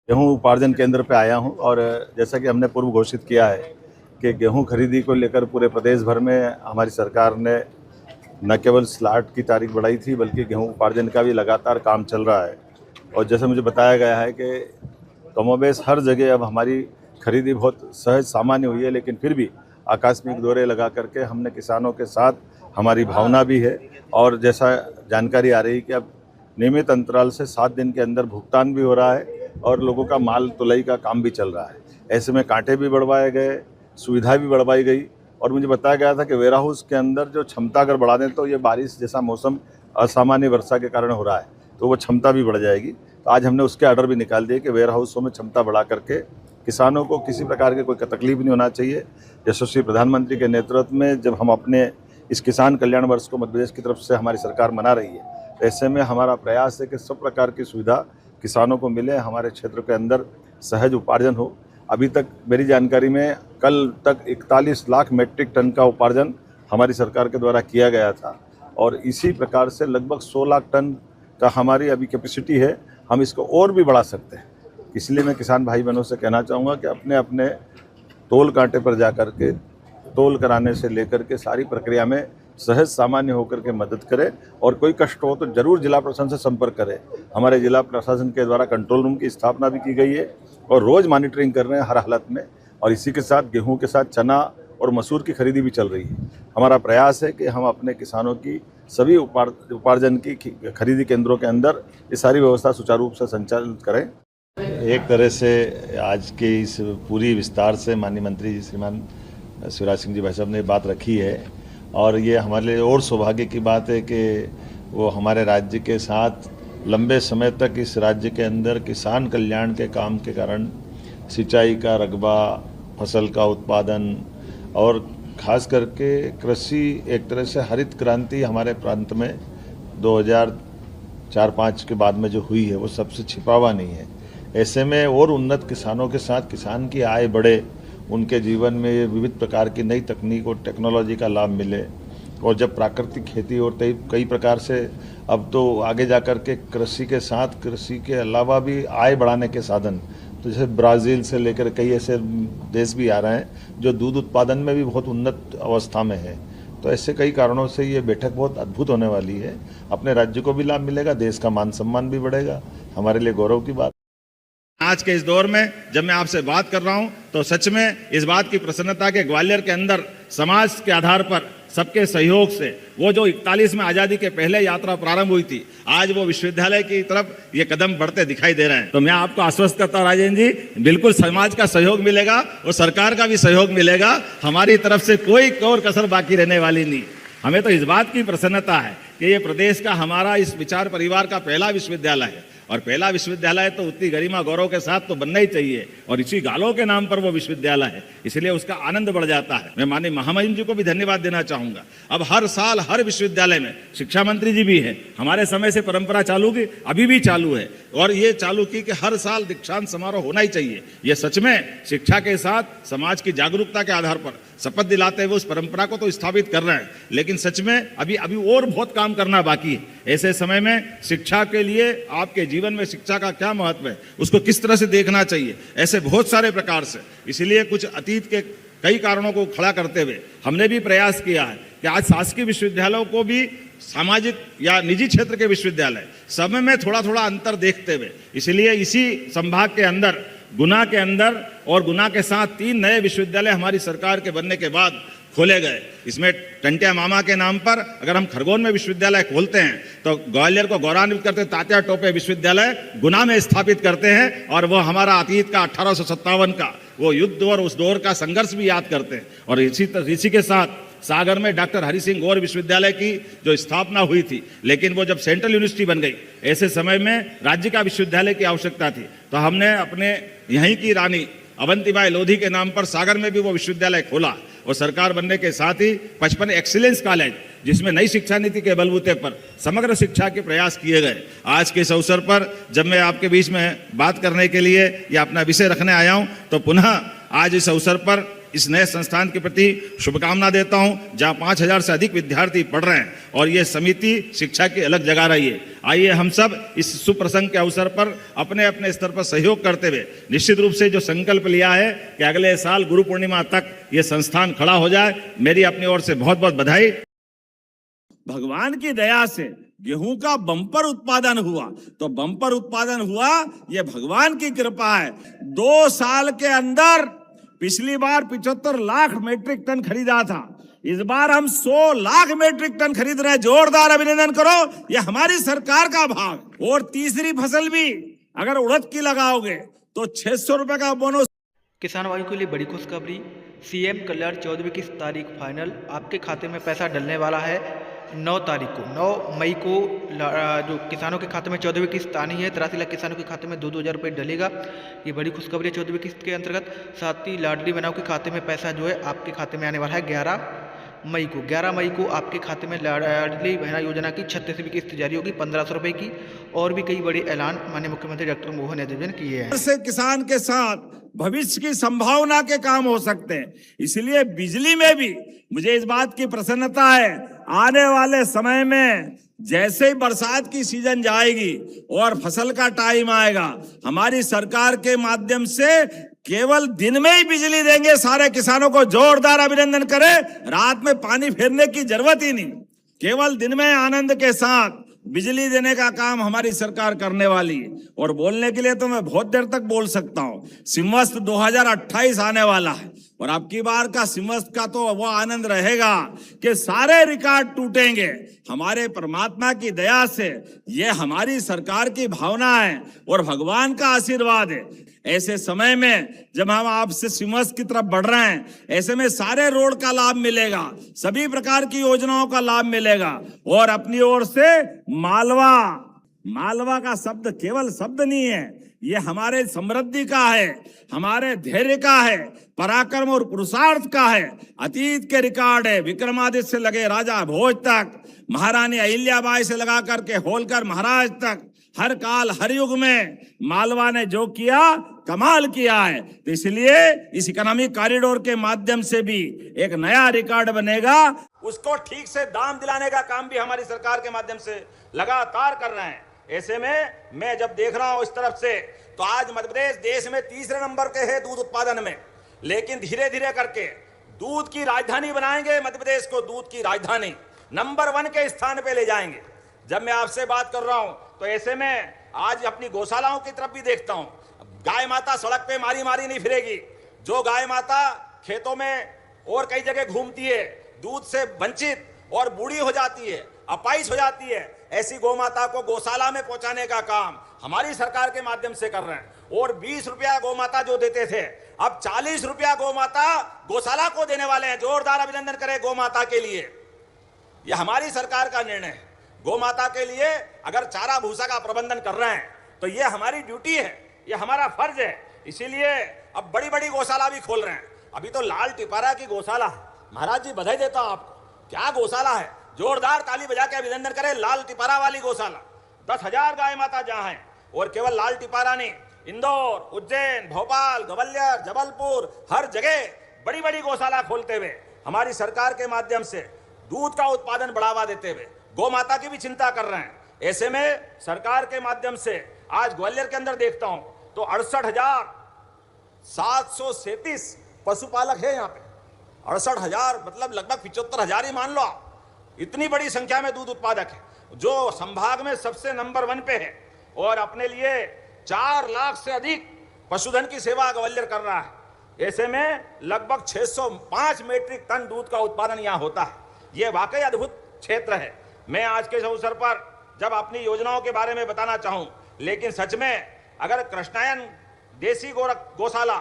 गेहूं उपार्जन केंद्र पे आया हूं और जैसा कि हमने पूर्व घोषित किया है कि गेहूं खरीदी को लेकर पूरे प्रदेश भर में हमारी सरकार ने न केवल स्लाट की तारीख बढ़ाई थी बल्कि गेहूं उपार्जन का भी लगातार काम चल रहा है। और जैसे मुझे बताया गया है कि कमोबेश हर जगह अब हमारी खरीदी बहुत सहज सामान्य हुई है, लेकिन फिर भी आकस्मिक दौरे लगा करके हमने किसानों के साथ हमारी भावना भी है। और जैसा जानकारी आ रही कि अब नियमित अंतराल से 7 दिन के अंदर भुगतान भी हो रहा है और लोगों का माल तुलाई का काम भी चल रहा है। ऐसे में कांटे भी बढ़वाए गए, सुविधा भी बढ़वाई गई और मुझे बताया गया था कि वेयर हाउस के अंदर जो क्षमता अगर बढ़ा दें तो ये बारिश जैसा मौसम असामान्य वर्षा के कारण हो रहा है तो वो क्षमता भी बढ़ जाएगी। तो आज हमने उसके ऑर्डर भी निकाल दिए कि वेयर हाउसों में क्षमता बढ़ा करके किसानों को किसी प्रकार की कोई तकलीफ नहीं होना चाहिए। यशस्वी प्रधानमंत्री के नेतृत्व में जब हम अपने इस किसान कल्याण वर्ष को मध्य प्रदेश की तरफ से हमारी सरकार मना रही है, तो ऐसे में हमारा प्रयास है कि सब प्रकार की सुविधा किसानों को मिले, हमारे क्षेत्र के अंदर सहज उपार्जन हो। अभी तक मेरी जानकारी में कल तक 41 लाख मेट्रिक टन का उपार्जन हमारी सरकार के द्वारा किया गया था और इसी प्रकार से लगभग 100 लाख टन का हमारी अभी कैपेसिटी है। हम इसको और भी बढ़ा सकते हैं। इसलिए मैं किसान भाई बहनों से कहना चाहूँगा कि अपने अपने तोल कांटे पर जा कर के तोल कराने से लेकर के सारी प्रक्रिया में सहज सामान्य होकर के मदद करें और कोई कष्ट हो तो जरूर जिला प्रशासन से संपर्क करें। हमारे जिला प्रशासन के द्वारा कंट्रोल रूम की स्थापना भी की गई है और रोज़ मॉनिटरिंग कर रहे हैं हर हालत में। और इसी के साथ गेहूं के साथ चना और मसूर की खरीदी भी चल रही है। हमारा प्रयास है कि हम अपने किसानों की सभी उपार्जन की खरीदी केंद्रों के अंदर ये सारी व्यवस्था सुचारू रूप से संचालित करें। एक तरह से आज के इस पूरी विस्तार से माननीय मंत्री जी श्रीमान शिवराज सिंह जी भाई साहब ने बात रखी है और ये हमारे लिए और सौभाग्य की बात है कि वो हमारे राज्य के साथ लंबे समय तक इस राज्य के अंदर किसान कल्याण के काम के कारण सिंचाई का रकबा, फसल का उत्पादन और खास करके कृषि एक तरह से हरित क्रांति हमारे प्रांत में 2004-05 के बाद में जो हुई है वो सबसे छिपा हुआ नहीं है। ऐसे में और उन्नत किसानों के साथ किसान की आय बढ़े, उनके जीवन में विविध प्रकार की नई तकनीक और टेक्नोलॉजी का लाभ मिले और जब प्राकृतिक खेती और कई प्रकार से अब तो आगे जाकर के कृषि के साथ कृषि के अलावा भी आय बढ़ाने के साधन, तो जैसे ब्राज़ील से लेकर कई ऐसे देश भी आ रहे हैं जो दूध उत्पादन में भी बहुत उन्नत अवस्था में है। तो ऐसे कई कारणों से ये बैठक बहुत अद्भुत होने वाली है। अपने राज्य को भी लाभ मिलेगा, देश का मान सम्मान भी बढ़ेगा, हमारे लिए गौरव की बात। आज के इस दौर में जब मैं आपसे बात कर रहा हूं तो सच में इस बात की प्रसन्नता के ग्वालियर के अंदर समाज के आधार पर सबके सहयोग से वो जो 41 में आज़ादी के पहले यात्रा प्रारंभ हुई थी, आज वो विश्वविद्यालय की तरफ ये कदम बढ़ते दिखाई दे रहे हैं। तो मैं आपको आश्वस्त करता हूं राजेंद्र जी, बिल्कुल समाज का सहयोग मिलेगा और सरकार का भी सहयोग मिलेगा। हमारी तरफ से कोई और कसर बाकी रहने वाली नहीं। हमें तो इस बात की प्रसन्नता है कि ये प्रदेश का हमारा इस विचार परिवार का पहला विश्वविद्यालय है और पहला विश्वविद्यालय तो उतनी गरिमा गौरव के साथ तो बनना ही चाहिए और इसी गालों के नाम पर वो विश्वविद्यालय है, इसलिए उसका आनंद बढ़ जाता है। मैं माननीय महामहिम जी को भी धन्यवाद देना चाहूंगा। अब हर साल हर विश्वविद्यालय में शिक्षा मंत्री जी भी है, हमारे समय से परंपरा चालू की, अभी भी चालू है और ये चालू की कि हर साल दीक्षांत समारोह होना ही चाहिए। ये सच में शिक्षा के साथ समाज की जागरूकता के आधार पर शपथ दिलाते हुए उस परंपरा को तो स्थापित कर रहे हैं, लेकिन सच में अभी और बहुत काम करना बाकी है। ऐसे समय में शिक्षा के लिए आपके जीवन में शिक्षा का क्या महत्व है, उसको किस तरह से देखना चाहिए, ऐसे बहुत सारे प्रकार से। इसलिए कुछ अतीत के कई कारणों को खड़ा करते हुए हमने भी प्रयास किया है कि आज शासकीय विश्वविद्यालयों को भी सामाजिक या निजी क्षेत्र के विश्वविद्यालय सब में थोड़ा थोड़ा अंतर देखते हुए, इसलिए इसी संभाग के अंदर गुना के अंदर और गुना के साथ 3 नए विश्वविद्यालय हमारी सरकार के बनने के बाद खोले गए। इसमें टंटिया मामा के नाम पर अगर हम खरगोन में विश्वविद्यालय खोलते हैं तो ग्वालियर को गौरवान्वित करते तात्या टोपे विश्वविद्यालय गुना में स्थापित करते हैं और वो हमारा अतीत का 1857 का वो युद्ध और उस दौर का संघर्ष भी याद करते हैं। और इसी के साथ सागर में डॉक्टर हरि सिंह गौर विश्वविद्यालय की जो स्थापना हुई थी, लेकिन वो जब सेंट्रल यूनिवर्सिटी बन गई, ऐसे समय में राज्य का विश्वविद्यालय की आवश्यकता थी, तो हमने अपने यहीं की रानी अवंतीबाई लोधी के नाम पर सागर में भी वो विश्वविद्यालय खोला और सरकार बनने के साथ ही 55 एक्सीलेंस कॉलेज, जिसमें नई शिक्षा नीति के बलबूते पर समग्र शिक्षा के प्रयास किए गए। आज के इस अवसर पर जब मैं आपके बीच में बात करने के लिए या अपना विषय रखने आया हूं, तो पुनः आज इस अवसर पर इस नए संस्थान के प्रति शुभकामना देता हूं, जहां 5000 से अधिक विद्यार्थी पढ़ रहे हैं और ये समिति शिक्षा की अलग जगा रही है। आइए हम सब इस सुप्रसंग के अवसर पर अपने अपने स्तर पर सहयोग करते हुए निश्चित रूप से जो संकल्प लिया है कि अगले साल गुरु पूर्णिमा तक ये संस्थान खड़ा हो जाए, मेरी अपनी ओर से बहुत बहुत बधाई। भगवान की दया से गेहूं का बम्पर उत्पादन हुआ, तो बम्पर उत्पादन हुआ ये भगवान की कृपा है। 2 साल के अंदर पिछली बार 75 लाख मीट्रिक टन खरीदा था, इस बार हम 100 लाख मीट्रिक टन खरीद रहे हैं। जोरदार अभिनंदन करो, ये हमारी सरकार का भाग। और तीसरी फसल भी अगर उड़द की लगाओगे तो 600 रुपए का बोनस। किसान भाइयों के लिए बड़ी खुशखबरी, सीएम कल्याण 14वीं की तारीख फाइनल, आपके खाते में पैसा डलने वाला है 9 तारीख को। 9 मई को जो किसानों के खाते में 14वीं किस्त आनी है, 83 लाख किसानों के खाते में 2-2 हज़ार रुपये डलेगा। ये बड़ी खुशखबरी है 14वीं किस्त के अंतर्गत। साथ ही लाडली बहनों के खाते में पैसा जो है आपके खाते में आने वाला है 11 मई को। 11 मई को आपके खाते में लाडली बहना योजना की 36वीं किस्त जारी होगी 1500 रुपये की। और भी कई बड़े ऐलान माननीय मुख्यमंत्री डॉक्टर मोहन यादव ने किए हैं। से किसान के साथ भविष्य की संभावना के काम हो सकते हैं, इसलिए बिजली में भी मुझे इस बात की प्रसन्नता है। आने वाले समय में जैसे ही बरसात की सीजन जाएगी और फसल का टाइम आएगा, हमारी सरकार के माध्यम से केवल दिन में ही बिजली देंगे सारे किसानों को। जोरदार अभिनंदन करें, रात में पानी फेरने की जरूरत ही नहीं, केवल दिन में आनंद के साथ बिजली देने का काम हमारी सरकार करने वाली है। और बोलने के लिए तो मैं बहुत देर तक बोल सकता हूं। सिंवत्सर 2028 आने वाला है और अब की बार का सिंवत्सर का तो वो आनंद रहेगा कि सारे रिकॉर्ड टूटेंगे। हमारे परमात्मा की दया से ये हमारी सरकार की भावना है और भगवान का आशीर्वाद है। ऐसे समय में जब हम आपसे सिंवत्सर की तरफ बढ़ रहे हैं, ऐसे में सारे रोड का लाभ मिलेगा, सभी प्रकार की योजनाओं का लाभ मिलेगा। और अपनी ओर से मालवा का शब्द केवल शब्द नहीं है, ये हमारे समृद्धि का है, हमारे धैर्य का है, पराक्रम और पुरुषार्थ का है। अतीत के रिकॉर्ड है, विक्रमादित्य से लगे राजा भोज तक, महारानी अहिल्याबाई से लगा करके होलकर महाराज तक, हर काल हर युग में मालवा ने जो किया कमाल किया है। तो इसलिए इस इकोनॉमिक कॉरिडोर के माध्यम से भी एक नया रिकॉर्ड बनेगा। उसको ठीक से दाम दिलाने का काम भी हमारी सरकार के माध्यम से लगातार कर रहे हैं। ऐसे में मैं जब देख रहा हूं इस तरफ से, तो आज मध्य प्रदेश देश में 3रे नंबर के है दूध उत्पादन में, लेकिन धीरे धीरे करके दूध की राजधानी बनाएंगे। मध्य प्रदेश को दूध की राजधानी नंबर 1 के स्थान पे ले जाएंगे। जब मैं आपसे बात कर रहा हूं तो ऐसे में आज अपनी गौशालाओं की तरफ भी देखता हूं। गाय माता सड़क पे मारी मारी नहीं फिरेगी। जो गाय माता खेतों में और कई जगह घूमती है, दूध से वंचित और बूढ़ी हो जाती है, अपाइश हो जाती है, ऐसी गौ माता को गौशाला में पहुंचाने का काम हमारी सरकार के माध्यम से कर रहे हैं। और 20 रुपया गौ माता जो देते थे, अब 40 रुपया गौ माता गौशाला को देने वाले हैं। जोरदार अभिनंदन करें गौ माता के लिए, यह हमारी सरकार का निर्णय है। गौ माता के लिए अगर चारा भूसा का प्रबंधन कर रहे हैं तो यह हमारी ड्यूटी है, यह हमारा फर्ज है। इसीलिए अब बड़ी बड़ी गौशाला भी खोल रहे हैं। अभी तो लाल टिपारा की गौशाला है, महाराज जी बधाई देता हूं आपको। क्या गौशाला है, जोरदार ताली बजा के अभिनंदन करें। लाल टिपारा वाली गौशाला, 10,000 गाय माता जहां है। और केवल लाल टिपारा नहीं, इंदौर, उज्जैन, भोपाल, ग्वालियर, जबलपुर, हर जगह बड़ी बड़ी गौशाला खोलते हुए हमारी सरकार के माध्यम से दूध का उत्पादन बढ़ावा देते हुए गौ माता की भी चिंता कर रहे हैं। ऐसे में सरकार के माध्यम से आज ग्वालियर के अंदर देखता हूं तो 68,737 पशुपालक है यहाँ पे। 68,000 मतलब लगभग 75,000 ही मान लो आप। इतनी बड़ी संख्या में दूध उत्पादक है, जो संभाग में सबसे नंबर 1 पे है। और अपने लिए 4 लाख से अधिक पशुधन की सेवा ग्वालियर कर रहा है। ऐसे में लगभग 605 मीट्रिक टन दूध का उत्पादन यहाँ होता है। ये वाकई अद्भुत क्षेत्र है। मैं आज के इस अवसर पर जब अपनी योजनाओं के बारे में बताना चाहूं, लेकिन सच में अगर कृष्णायन देसी गौशाला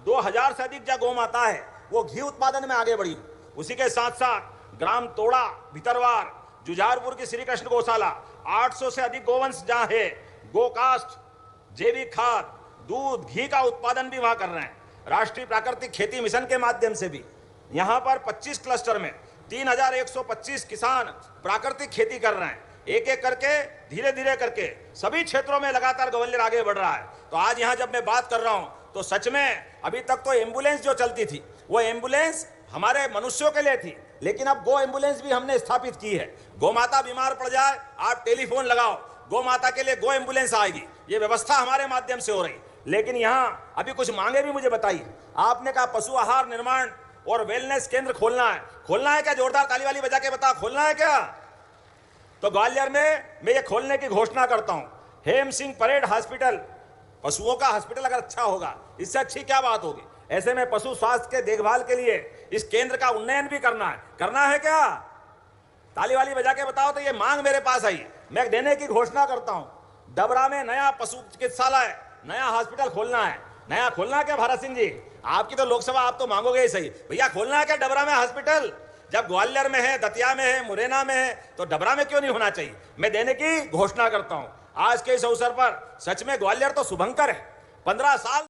2000 से अधिक जो गौ माता है वो घी उत्पादन में आगे बढ़ी। उसी के साथ साथ ग्राम तोड़ा, भितरवार, जुझारपुर की श्री कृष्ण गौशाला 800 से अधिक गोवंश जहां है, गोकास्ट, जैविक खाद, दूध, घी का उत्पादन भी वहां कर रहे हैं। राष्ट्रीय प्राकृतिक खेती मिशन के माध्यम से भी यहां पर 25 क्लस्टर में 3125 किसान प्राकृतिक खेती कर रहे हैं। एक एक करके धीरे धीरे करके सभी क्षेत्रों में लगातार ग्वालियर आगे बढ़ रहा है। तो आज यहां जब मैं बात कर रहा हूं तो सच में अभी तक तो एम्बुलेंस जो चलती थी वो एम्बुलेंस हमारे मनुष्यों के लिए थी, लेकिन अब गो एम्बुलेंस भी हमने स्थापित की है। गौ माता बीमार पड़ जाए, आप टेलीफोन लगाओ, गौ माता के लिए गो एम्बुलेंस आएगी। ये व्यवस्था हमारे माध्यम से हो रही। लेकिन यहाँ अभी कुछ मांगे भी मुझे बताइए। आपने कहा पशु आहार निर्माण और वेलनेस केंद्र खोलना है। खोलना है क्या? जोरदार ताली वाली बजा के बताओ, खोलना है क्या? तो ग्वालियर में मैं ये खोलने की घोषणा करता हूं। हेम सिंह परेड हॉस्पिटल, पशुओं का हॉस्पिटल अगर अच्छा होगा, इससे अच्छी क्या बात होगी। ऐसे में पशु स्वास्थ्य के देखभाल के लिए इस केंद्र का उन्नयन भी करना है क्या? ताली वाली बजा के बताओ। तो ये मांग मेरे पास आई, मैं देने की घोषणा करता हूं। डबरा में नया पशु चिकित्सालय, नया हॉस्पिटल खोलना है। नया खोलना है क्या भारत सिंह जी? आपकी तो लोकसभा, आप तो मांगोगे ही सही। भैया खोलना है क्या डबरा में हॉस्पिटल? जब ग्वालियर में है, दतिया में है, मुरैना में है, तो डबरा में क्यों नहीं होना चाहिए? मैं देने की घोषणा करता हूं। आज के इस अवसर पर सच में ग्वालियर तो शुभंकर है। 15 साल